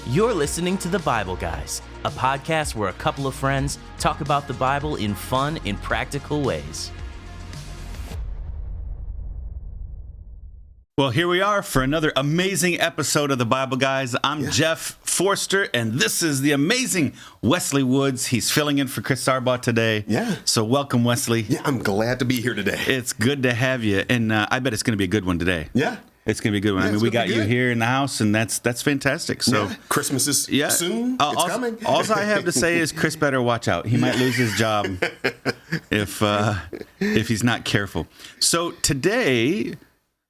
You're listening to The Bible Guys, a podcast where a couple of friends talk about the Bible in fun and practical ways. Well, here we are for another amazing episode of The Bible Guys. I'm Jeff Forster, and this is the amazing Wesley Woods. He's filling in for Chris Sarbaugh today. Yeah. So welcome, Wesley. Yeah, I'm glad to be here today. It's good to have you, and I bet it's going to be a good one today. Yeah. It's going to be a good one. Yeah, I mean, we got you here in the house, and that's fantastic. So Christmas is soon. It's coming. All I have to say is Chris better watch out. He might lose his job if he's not careful. So today,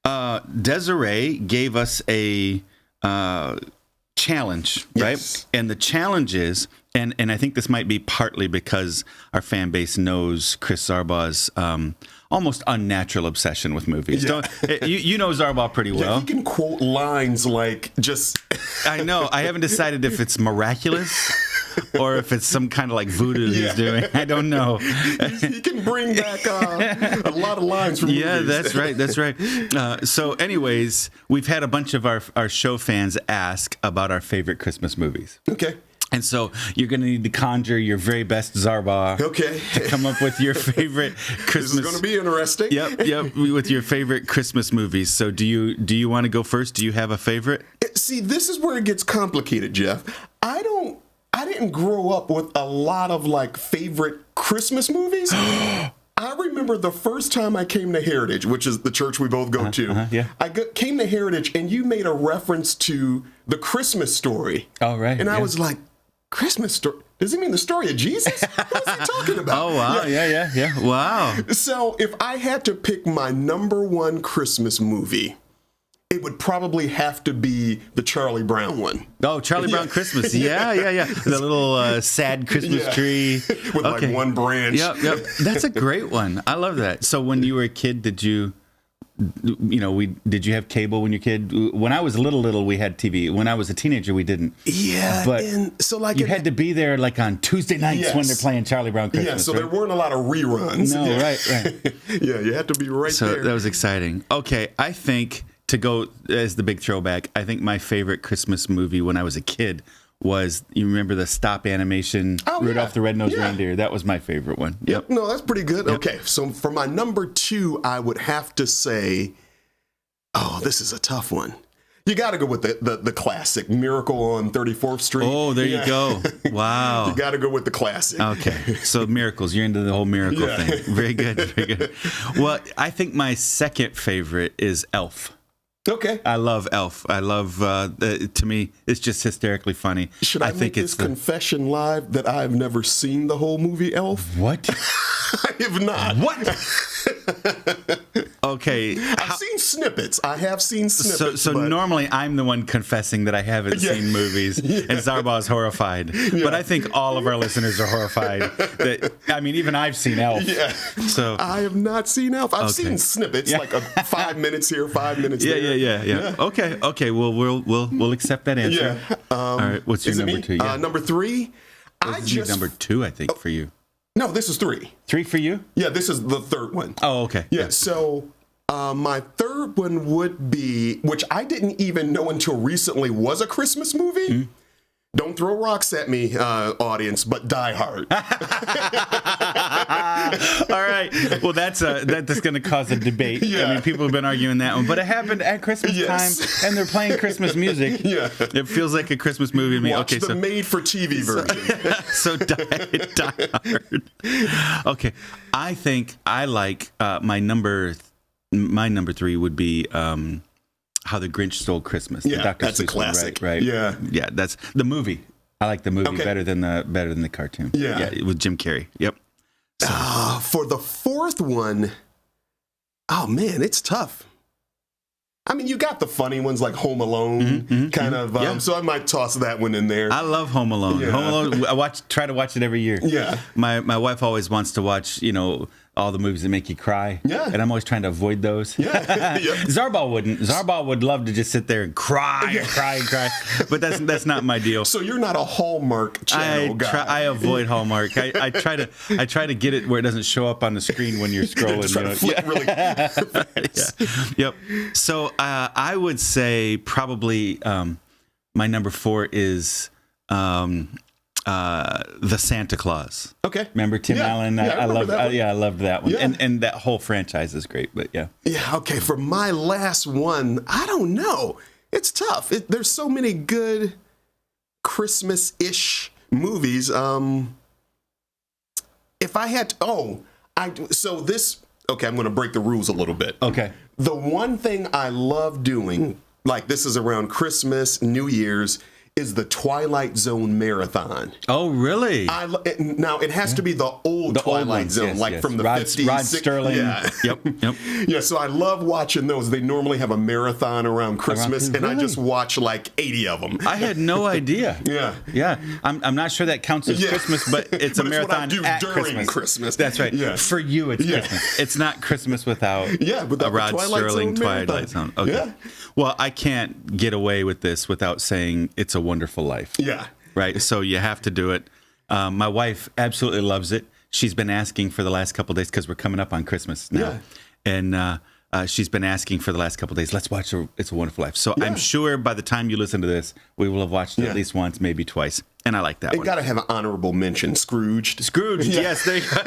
Desiree gave us a challenge, right? Yes. And the challenge is, and I think this might be partly because our fan base knows Chris Zarbaugh's almost unnatural obsession with movies. Yeah. You know Zarbaugh pretty well. Yeah, he can quote lines like just... I know. I haven't decided if it's miraculous or if it's some kind of like voodoo he's doing. I don't know. He can bring back a lot of lines from movies. Yeah, that's right. That's right. So anyways, we've had a bunch of our show fans ask about our favorite Christmas movies. Okay. And so you're going to need to conjure your very best Zarbaugh to come up with your favorite Christmas. This is going to be interesting. Yep, with your favorite Christmas movies. So do you want to go first? Do you have a favorite? See, this is where it gets complicated, Jeff. I didn't grow up with a lot of like favorite Christmas movies. I remember the first time I came to Heritage, which is the church we both go to. Yeah. Came to Heritage, and you made a reference to the Christmas Story. Oh, right. And I was like, Christmas story? Does he mean the story of Jesus? What is he talking about? Oh, wow. Yeah. Wow. So if I had to pick my number one Christmas movie, it would probably have to be the Charlie Brown one. Oh, Charlie Brown Christmas. Yeah. The little sad Christmas tree. With like one branch. Yep. That's a great one. I love that. So when you were a kid, did you have cable when you were a kid? When I was little, we had TV. When I was a teenager, we didn't. Yeah. But and so like you had to be there like on Tuesday nights when they're playing Charlie Brown Christmas. Yeah, so right? there weren't a lot of reruns. No, right. Yeah, you had to be right there. So that was exciting. Okay, I think to go as the big throwback, I think my favorite Christmas movie when I was a kid was, you remember the stop animation Rudolph the Red-Nosed Reindeer? That was my favorite one. Yep. No, that's pretty good. Yep. Okay, so for my number two, I would have to say, this is a tough one. You got to go with the classic, Miracle on 34th Street. Oh, there you go. Wow. You got to go with the classic. Okay, so miracles. You're into the whole miracle thing. Very good. Well, I think my second favorite is Elf. Okay. I love Elf. I love, to me, it's just hysterically funny. Should I make this confession live that I've never seen the whole movie Elf? What? I have not. What? Okay. I've seen snippets. I have seen snippets. So normally I'm the one confessing that I haven't seen movies, and Zarbaugh's horrified. Yeah. But I think all of our listeners are horrified. Even I've seen Elf. Yeah. So I have not seen Elf. I've seen snippets, like 5 minutes here, 5 minutes there. Yeah. Okay. Well, we'll accept that answer. Yeah. All right. What's your number two? Yeah. Number three. This is number two, I think, for you. No, this is three. Three for you? Yeah, this is the third one. Oh, okay. Yeah. So my third one would be, which I didn't even know until recently was a Christmas movie. Mm-hmm. Don't throw rocks at me, audience, but Die Hard. All right. Well, that's going to cause a debate. Yeah. I mean, people have been arguing that one, but it happened at Christmas time, and they're playing Christmas music. Yeah. It feels like a Christmas movie to me. Watch the made-for-TV version. So Die Hard. Okay. I think I like my number three would be How the Grinch Stole Christmas. Yeah, Dr. that's Seuss a classic. Right? Yeah, that's the movie. I like the movie better than the cartoon. Yeah, with Jim Carrey. Yep. So. For the fourth one, oh man, it's tough. I mean, you got the funny ones like Home Alone, kind of. So I might toss that one in there. I love Home Alone. Yeah. Home Alone. I try to watch it every year. Yeah. My wife always wants to watch, all the movies that make you cry. Yeah. And I'm always trying to avoid those. Yeah. Yep. Zarbaugh wouldn't. Zarbaugh would love to just sit there and cry and cry and cry. But that's not my deal. So you're not a Hallmark channel guy. I avoid Hallmark. I try to get it where it doesn't show up on the screen when you're scrolling. Try to flip really fast. Yep. So I would say probably My number 4 is The Santa Claus. Okay. Remember Tim Allen? I love that one. I loved that one. Yeah. And that whole franchise is great, but yeah. Yeah, okay. For my last one, I don't know. It's tough. There's so many good Christmas-ish movies. If I had to, I'm going to break the rules a little bit. Okay. The one thing I love doing, like this is around Christmas, New Year's, is the Twilight Zone marathon. Oh, really? Now, it has to be the old Twilight Zone, from the 50s. Rod Sterling. Yeah. Yep. Yeah, so I love watching those. They normally have a marathon around Christmas, and I just watch like 80 of them. I had no idea. Yeah. I'm not sure that counts as Christmas, but it's a marathon what I do at during Christmas. That's right. Yeah. For you, it's Christmas. It's not Christmas without a Rod Sterling Twilight Zone. Okay. Yeah. Well, I can't get away with this without saying It's a Wonderful Life. Yeah. Right. So you have to do it. My wife absolutely loves it. She's been asking for the last couple of days because we're coming up on Christmas now. Yeah. And she's been asking for the last couple of days, let's watch It's a Wonderful Life. So I'm sure by the time you listen to this, we will have watched it at least once, maybe twice. And I like that one. Got to have an honorable mention, Scrooged. Yes, there you go.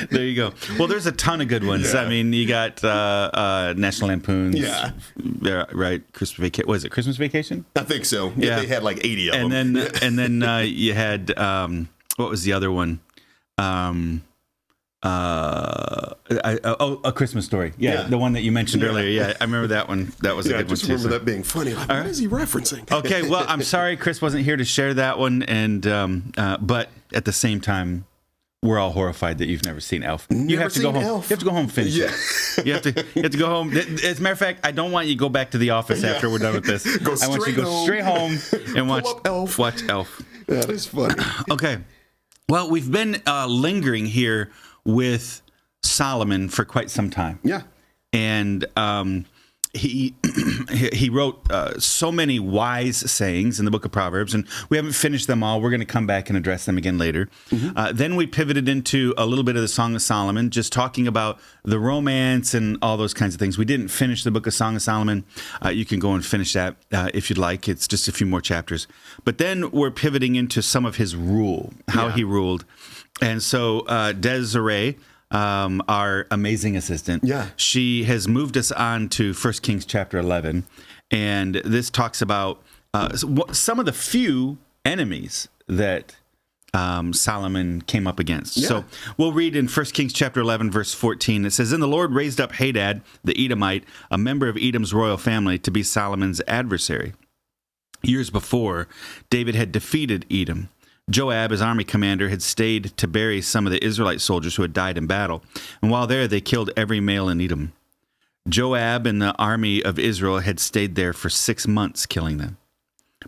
There you go. Well, there's a ton of good ones. Yeah. I mean, you got National Lampoon's. Yeah. Right. Christmas Vacation. Was it Christmas Vacation? I think so. Yeah. They had like 80 of them. them. And then you had, what was the other one? A Christmas Story. Yeah, the one that you mentioned earlier. Yeah, I remember that one. That was a good one too. I just remember that being funny. Like, what is he referencing? Okay, well, I'm sorry Chris wasn't here to share that one, and but at the same time, we're all horrified that you've never seen Elf. You have to go home. You have to go home and finish it. You have to go home. As a matter of fact, I don't want you to go back to the office after we're done with this. I want you to go straight home and watch Elf. That is funny. Okay. Well, we've been lingering here with Solomon for quite some time. Yeah. And he wrote so many wise sayings in the book of Proverbs, and we haven't finished them all. We're going to come back and address them again later. Mm-hmm. Then we pivoted into a little bit of the Song of Solomon, just talking about the romance and all those kinds of things. We didn't finish the book of Song of Solomon. You can go and finish that if you'd like. It's just a few more chapters. But then we're pivoting into some of his rule, how he ruled. And so Desiree, our amazing assistant, she has moved us on to 1 Kings chapter 11. And this talks about some of the few enemies that Solomon came up against. Yeah. So we'll read in 1 Kings chapter 11, verse 14. It says, "And the Lord raised up Hadad, the Edomite, a member of Edom's royal family, to be Solomon's adversary. Years before, David had defeated Edom. Joab, his army commander, had stayed to bury some of the Israelite soldiers who had died in battle. And while there, they killed every male in Edom. Joab and the army of Israel had stayed there for 6 months, killing them.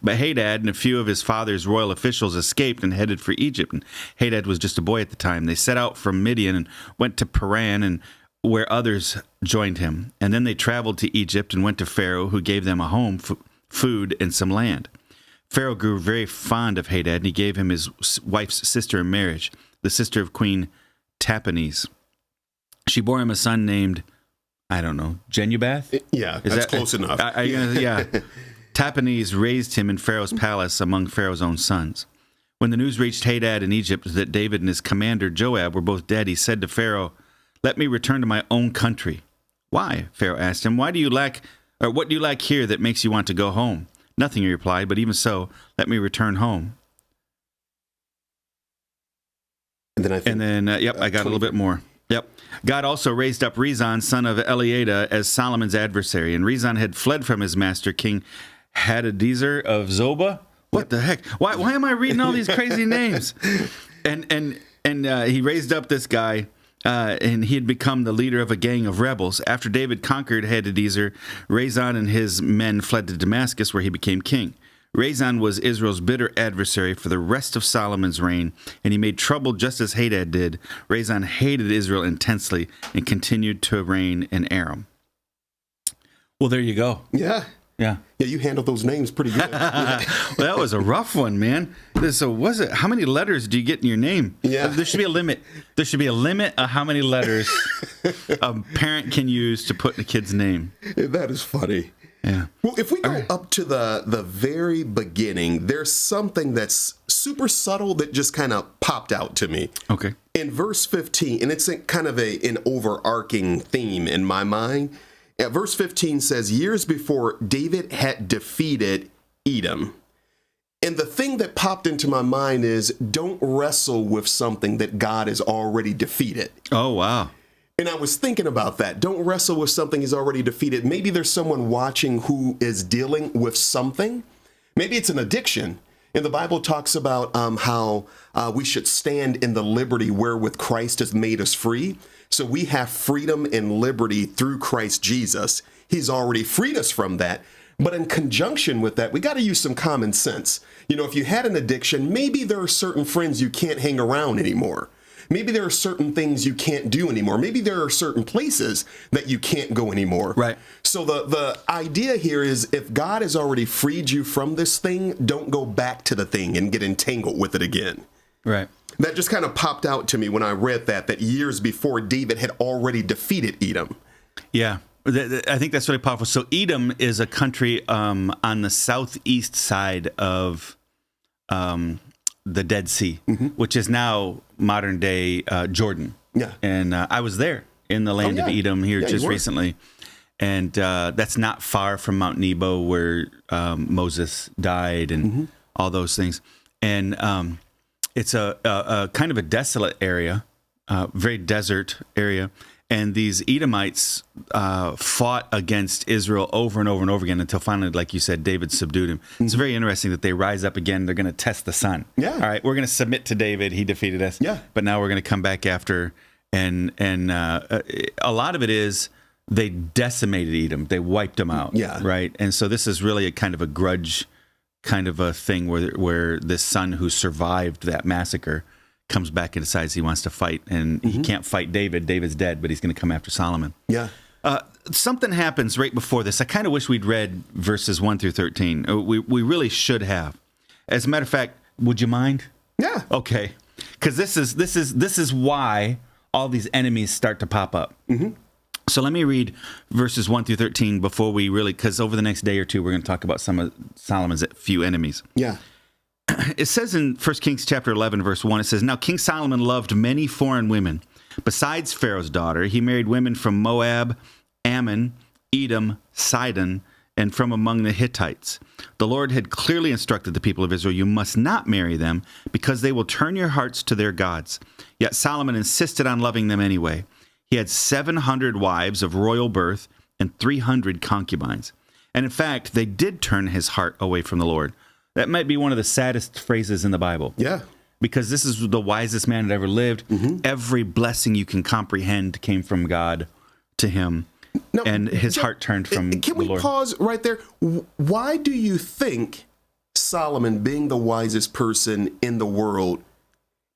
But Hadad and a few of his father's royal officials escaped and headed for Egypt. And Hadad was just a boy at the time. They set out from Midian and went to Paran, and where others joined him. And then they traveled to Egypt and went to Pharaoh, who gave them a home, food, and some land. Pharaoh grew very fond of Hadad, and he gave him his wife's sister in marriage, the sister of Queen Tahpenes. She bore him a son named, I don't know, Genubath? Yeah, that's close enough. Tahpenes raised him in Pharaoh's palace among Pharaoh's own sons. When the news reached Hadad in Egypt that David and his commander Joab were both dead, he said to Pharaoh, "Let me return to my own country." "Why?" Pharaoh asked him. What do you lack here that makes you want to go home?" "Nothing," he replied, "but even so, let me return home." And then I got a little bit more. God also raised up Rezon, son of Eliada, as Solomon's adversary. And Rezon had fled from his master, King Hadadezer of Zobah. What the heck? Why am I reading all these crazy names? And he raised up this guy, and he had become the leader of a gang of rebels. After David conquered Hadadezer, Rezon and his men fled to Damascus, where he became king. Rezon was Israel's bitter adversary for the rest of Solomon's reign, and he made trouble just as Hadad did. Rezon hated Israel intensely and continued to reign in Aram. Well, there you go. Yeah, you handled those names pretty good. Well, that was a rough one, man. So how many letters do you get in your name? Yeah. There should be a limit. There should be a limit of how many letters a parent can use to put in a kid's name. That is funny. Yeah. Well, if we go up to the very beginning, there's something that's super subtle that just kind of popped out to me. Okay. In verse 15, and it's kind of an overarching theme in my mind. Verse 15 says, years before David had defeated Edom. And the thing that popped into my mind is, don't wrestle with something that God has already defeated. Oh, wow. And I was thinking about that. Don't wrestle with something he's already defeated. Maybe there's someone watching who is dealing with something. Maybe it's an addiction. And the Bible talks about how we should stand in the liberty wherewith Christ has made us free. So we have freedom and liberty through Christ Jesus. He's already freed us from that. But in conjunction with that, we got to use some common sense. You know, if you had an addiction, maybe there are certain friends you can't hang around anymore. Maybe there are certain things you can't do anymore. Maybe there are certain places that you can't go anymore. Right. So the idea here is, if God has already freed you from this thing, don't go back to the thing and get entangled with it again. Right. That just kind of popped out to me when I read that years before David had already defeated Edom. Yeah. I think that's really powerful. So Edom is a country on the southeast side of the Dead Sea, which is now modern day Jordan. Yeah. And I was there in the land of Edom here just recently. And that's not far from Mount Nebo, where Moses died and all those things. And it's a kind of a desolate area, very desert area. And these Edomites fought against Israel over and over and over again until finally, like you said, David subdued him. It's very interesting that they rise up again. They're going to test the sun. Yeah. All right, we're going to submit to David. He defeated us. Yeah. But now we're going to come back after. And a lot of it is they decimated Edom. They wiped them out. Yeah. Right. And so this is really a kind of a grudge kind of a thing where this son who survived that massacre comes back and decides he wants to fight, and he can't fight David. David's dead, but he's going to come after Solomon. Yeah. Something happens right before this. I kind of wish we'd read verses 1 through 13. We really should have. As a matter of fact, would you mind? Yeah. Okay. Because this is why all these enemies start to pop up. So let me read verses 1 through 13 before we really, because over the next day or two, we're going to talk about some of Solomon's few enemies. Yeah. It says in 1 Kings chapter 11, verse 1, it says, "Now King Solomon loved many foreign women. Besides Pharaoh's daughter, he married women from Moab, Ammon, Edom, Sidon, and from among the Hittites. The Lord had clearly instructed the people of Israel, you must not marry them, because they will turn your hearts to their gods. Yet Solomon insisted on loving them anyway. He had 700 wives of royal birth and 300 concubines. And in fact, they did turn his heart away from the Lord." That might be one of the saddest phrases in the Bible. Yeah. Because this is the wisest man that ever lived. Every blessing you can comprehend came from God to him. Now, and his heart turned from the Lord. Can we pause right there? Why do you think Solomon, being the wisest person in the world,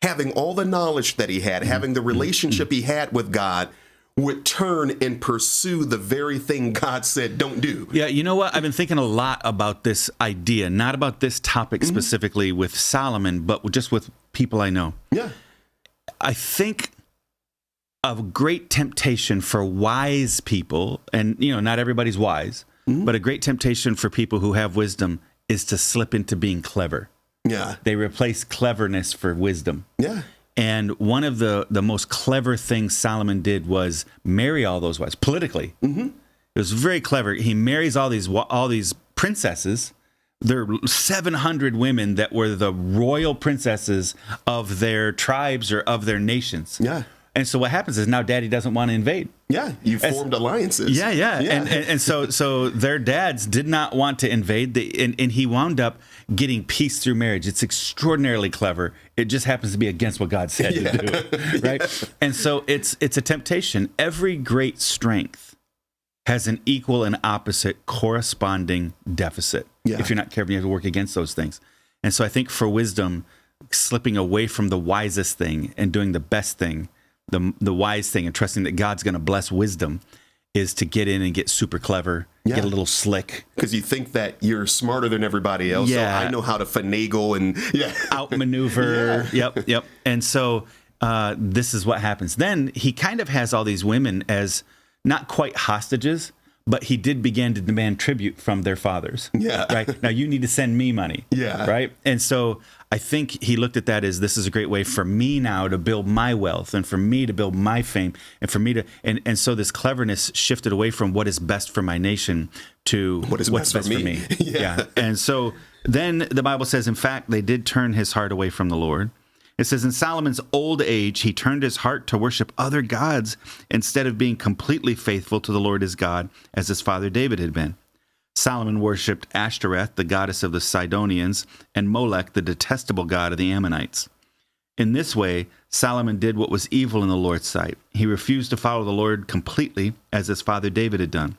having all the knowledge that he had, having the relationship he had with God, would turn and pursue the very thing God said don't do? Yeah, you know what? I've been thinking a lot about this idea, not about this topic specifically with Solomon, but just with people I know. Yeah. I think a great temptation for wise people, and not everybody's wise, but a great temptation for people who have wisdom is to slip into being clever. Yeah. They replace cleverness for wisdom. Yeah. And one of the most clever things Solomon did was marry all those wives politically. It was very clever. He marries all these princesses. There are 700 women that were the royal princesses of their tribes or of their nations. Yeah. And so what happens is now Daddy doesn't want to invade. Yeah, you formed alliances. Yeah. And so their dads did not want to invade, and he wound up getting peace through marriage. It's extraordinarily clever. It just happens to be against what God said to do it, right? And so it's a temptation. Every great strength has an equal and opposite corresponding deficit. Yeah. If you're not careful, you have to work against those things. And so I think for wisdom, slipping away from the wisest thing and doing the best thing, the wise thing, and trusting that God's going to bless wisdom, is to get in and get super clever, get a little slick. Because you think that you're smarter than everybody else. Yeah. So I know how to finagle and outmaneuver. Yep. And so this is what happens. Then he kind of has all these women as not quite hostages, but he did begin to demand tribute from their fathers. Yeah. Right? Now you need to send me money. Yeah. Right? And so I think he looked at that as, this is a great way for me now to build my wealth and for me to build my fame and for me to, and so this cleverness shifted away from what is best for my nation to what's best for me. Yeah. And so then the Bible says, in fact, they did turn his heart away from the Lord. It says, in Solomon's old age, he turned his heart to worship other gods instead of being completely faithful to the Lord his God, as his father David had been. Solomon worshipped Ashtoreth, the goddess of the Sidonians, and Molech, the detestable god of the Ammonites. In this way, Solomon did what was evil in the Lord's sight. He refused to follow the Lord completely, as his father David had done.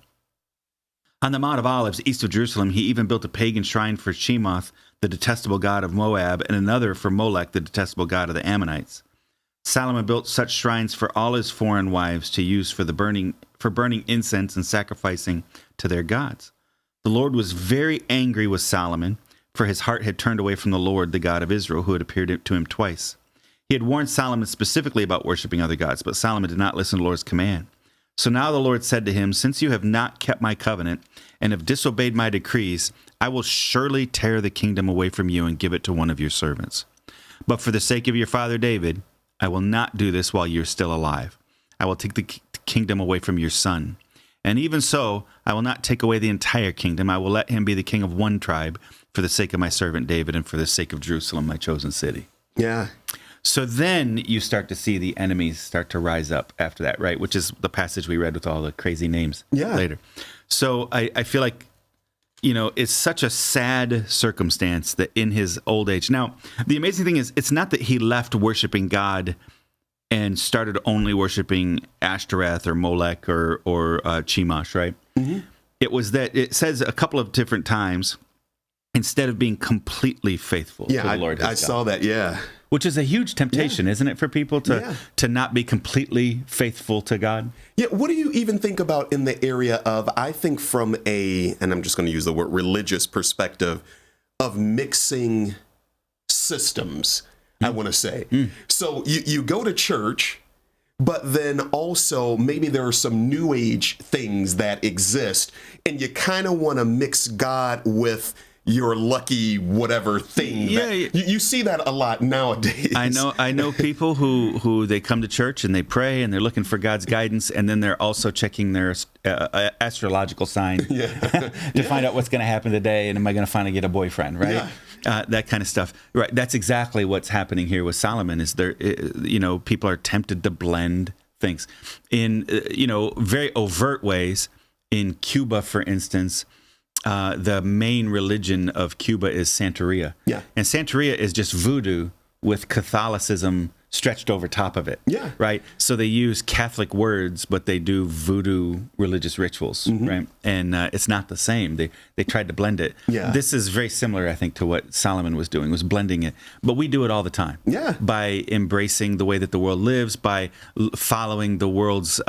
On the Mount of Olives, east of Jerusalem, he even built a pagan shrine for Chemoth, the detestable god of Moab, and another for Molech, the detestable god of the Ammonites. Solomon built such shrines for all his foreign wives to use for burning incense and sacrificing to their gods. The Lord was very angry with Solomon, for his heart had turned away from the Lord, the God of Israel, who had appeared to him twice. He had warned Solomon specifically about worshiping other gods, but Solomon did not listen to the Lord's command. So now the Lord said to him, since you have not kept my covenant and have disobeyed my decrees, I will surely tear the kingdom away from you and give it to one of your servants. But for the sake of your father David, I will not do this while you're still alive. I will take the kingdom away from your son. And even so, I will not take away the entire kingdom. I will let him be the king of one tribe for the sake of my servant David and for the sake of Jerusalem, my chosen city. Yeah. So then you start to see the enemies start to rise up after that, right? Which is the passage we read with all the crazy names later. So I feel like, it's such a sad circumstance that in his old age. Now, the amazing thing is, it's not that he left worshiping God and started only worshiping Ashtoreth or Molech or Chemosh, right? Mm-hmm. It was that it says a couple of different times, instead of being completely faithful to the Lord his God. I saw that, yeah. Which is a huge temptation, isn't it, for people to not be completely faithful to God? Yeah, what do you even think about in the area of, I think from and I'm just going to use the word religious perspective, of mixing systems, I want to say. So you go to church, but then also maybe there are some new age things that exist, and you kind of want to mix God with your lucky whatever thing. Yeah, you see that a lot nowadays. I know people who they come to church and they pray and they're looking for God's guidance, and then they're also checking their astrological sign to find out what's going to happen today, and am I going to finally get a boyfriend, right? Yeah. That kind of stuff. Right. That's exactly what's happening here with Solomon. Is there, people are tempted to blend things in, very overt ways. In Cuba, for instance, the main religion of Cuba is Santeria. Yeah. And Santeria is just voodoo with Catholicism stretched over top of it. Yeah. Right? So they use Catholic words, but they do voodoo religious rituals, right? And it's not the same. They tried to blend it. Yeah. This is very similar, I think, to what Solomon was doing, was blending it. But we do it all the time. Yeah. By embracing the way that the world lives, by following the world's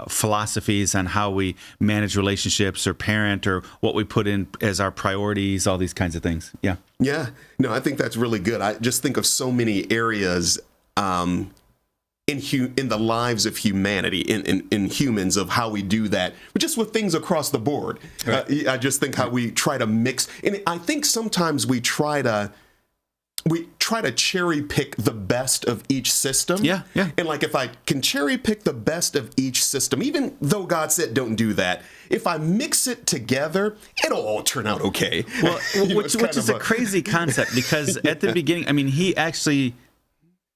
philosophies on how we manage relationships or parent, or what we put in as our priorities, all these kinds of things. Yeah. Yeah. No, I think that's really good. I just think of so many areas in the lives of humanity, in humans, of how we do that, but just with things across the board. Right. I just think how we try to mix, and I think sometimes we try to cherry pick the best of each system. Yeah, yeah. And like, if I can cherry pick the best of each system, even though God said don't do that, if I mix it together, it'll all turn out okay. Well, which is a crazy concept, because at the beginning, he actually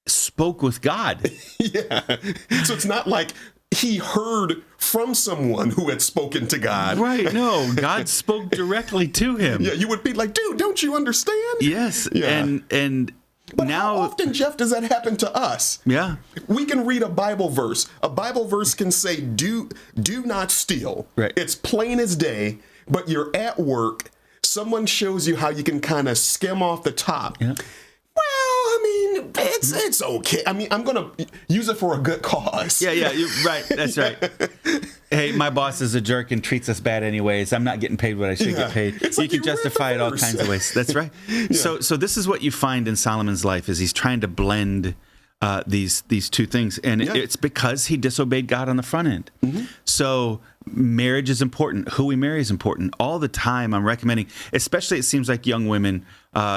spoke with God. Yeah. So it's not like he heard from someone who had spoken to God. Right. No, God spoke directly to him. Yeah, you would be like, dude, don't you understand? Yes. Yeah. And but now, how often, Jeff, does that happen to us? Yeah. We can read a Bible verse. A Bible verse can say, do not steal. Right. It's plain as day, but you're at work. Someone shows you how you can kind of skim off the top. Yeah. It's okay. I'm going to use it for a good cause. Yeah, you're right. That's right. Hey, my boss is a jerk and treats us bad anyways. I'm not getting paid what I should get paid. You can justify it all kinds of ways. That's right. Yeah. So this is what you find in Solomon's life, is he's trying to blend these two things, and it's because he disobeyed God on the front end. So marriage is important. Who we marry is important. All the time I'm recommending, especially it seems like young women,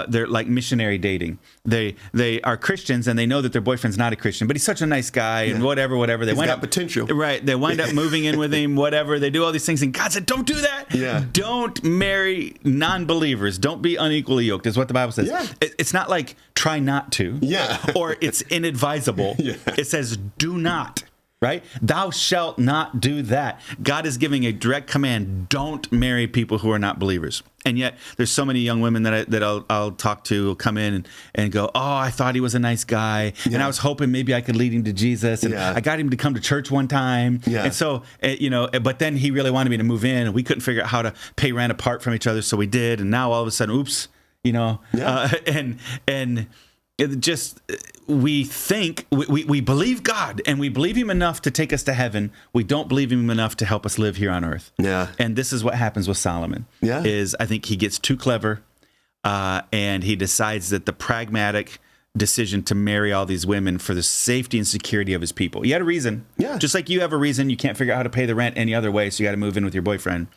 they're like missionary dating. They are Christians and they know that their boyfriend's not a Christian, but he's such a nice guy and whatever. They wind up potential. Right. They wind up moving in with him, whatever. They do all these things and God said, don't do that. Yeah. Don't marry non-believers. Don't be unequally yoked is what the Bible says. Yeah. It's not like try not to. Yeah. Or it's inadvisable. Yeah. It says do not. Right? Thou shalt not do that. God is giving a direct command. Don't marry people who are not believers. And yet there's so many young women that I'll talk to will come in and go, oh, I thought he was a nice guy. And I was hoping maybe I could lead him to Jesus. And I got him to come to church one time. Yeah. And so, but then he really wanted me to move in and we couldn't figure out how to pay rent apart from each other. So we did. And now all of a sudden, oops, and it just, we think, we believe God and we believe him enough to take us to heaven. We don't believe him enough to help us live here on earth. Yeah. And this is what happens with Solomon. Yeah. Is I think he gets too clever and he decides that the pragmatic decision to marry all these women for the safety and security of his people. He had a reason. Yeah. Just like you have a reason, you can't figure out how to pay the rent any other way, so you got to move in with your boyfriend.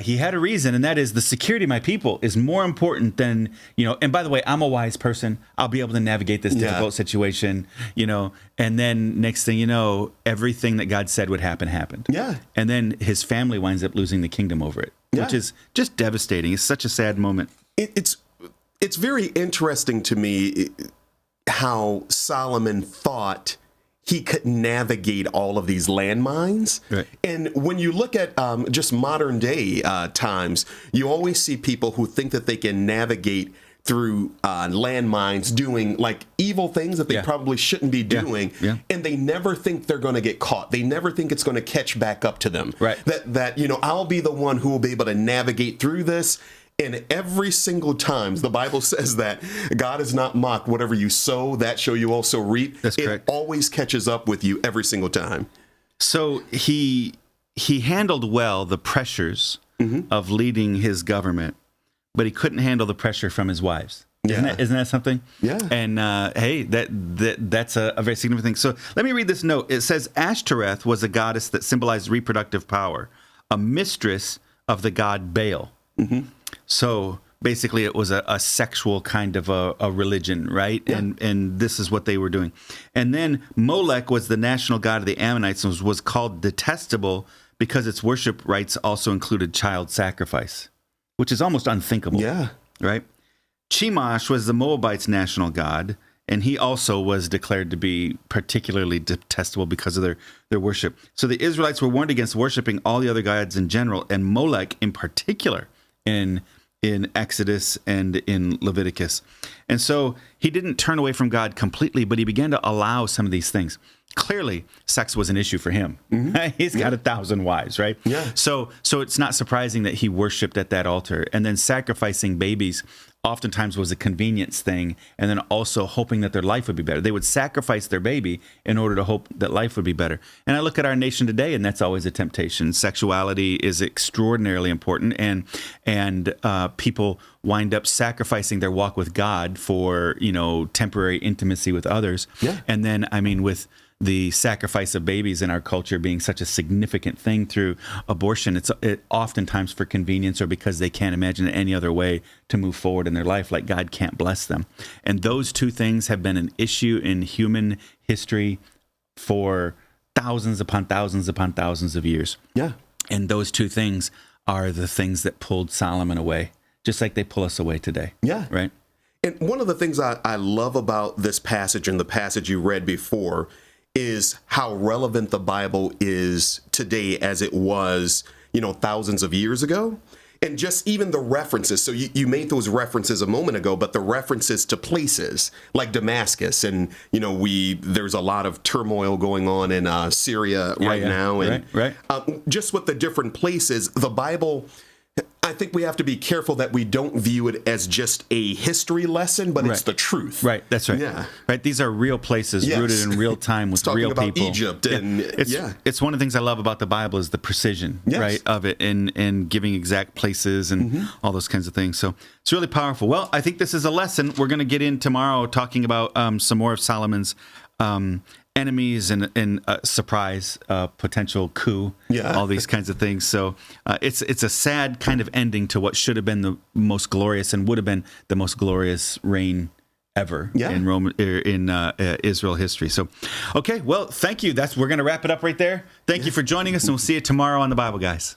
He had a reason, and that is the security of my people is more important than, and by the way, I'm a wise person. I'll be able to navigate this difficult situation, and then next thing you know, everything that God said would happen happened. Yeah. And then his family winds up losing the kingdom over it, which is just devastating. It's such a sad moment. It's very interesting to me how Solomon thought he could navigate all of these landmines. Right. And when you look at just modern day times, you always see people who think that they can navigate through landmines doing like evil things that they probably shouldn't be doing. Yeah. And they never think they're going to get caught. They never think it's going to catch back up to them. Right. That I'll be the one who will be able to navigate through this. And every single time, the Bible says that God is not mocked. Whatever you sow, that shall you also reap. That's correct. It always catches up with you every single time. So he handled well the pressures of leading his government, but he couldn't handle the pressure from his wives. Isn't that something? Yeah. And hey, that's a very significant thing. So let me read this note. It says Ashtoreth was a goddess that symbolized reproductive power, a mistress of the god Baal. Mm-hmm. So basically it was a sexual kind of a religion, right? Yeah. And this is what they were doing. And then Molech was the national god of the Ammonites and was called detestable because its worship rites also included child sacrifice, which is almost unthinkable. Yeah. Right? Chemosh was the Moabites' national god, and he also was declared to be particularly detestable because of their worship. So the Israelites were warned against worshiping all the other gods in general, and Molech in particular, in Exodus and in Leviticus. And so he didn't turn away from God completely, but he began to allow some of these things. Clearly, sex was an issue for him. Mm-hmm. He's got 1,000 wives, right? Yeah. So it's not surprising that he worshipped at that altar. And then sacrificing babies oftentimes was a convenience thing, and then also hoping that their life would be better. They would sacrifice their baby in order to hope that life would be better. And I look at our nation today, and that's always a temptation. Sexuality is extraordinarily important, and people wind up sacrificing their walk with God for, temporary intimacy with others. Yeah. And then, with the sacrifice of babies in our culture being such a significant thing through abortion, it oftentimes for convenience or because they can't imagine any other way to move forward in their life, like God can't bless them. And those two things have been an issue in human history for thousands upon thousands upon thousands of years. Yeah. And those two things are the things that pulled Solomon away, just like they pull us away today. Yeah. Right? And one of the things I love about this passage and the passage you read before is how relevant the Bible is today as it was, thousands of years ago. And just even the references. So you made those references a moment ago, but the references to places like Damascus. And, there's a lot of turmoil going on in Syria right now. And just with the different places, the Bible, I think we have to be careful that we don't view it as just a history lesson, but it's the truth. Right. That's right. Yeah. Right. These are real places rooted in real time with real people. It's talking about Egypt. And it's one of the things I love about the Bible is the precision, right, of it and giving exact places and all those kinds of things. So it's really powerful. Well, I think this is a lesson. We're going to get in tomorrow talking about some more of Solomon's enemies and surprise, potential coup, all these kinds of things. So it's a sad kind of ending to what should have been the most glorious and would have been the most glorious reign ever in Israel history. So, okay, well, thank you. We're going to wrap it up right there. Thank you for joining us, and we'll see you tomorrow on the Bible Guys.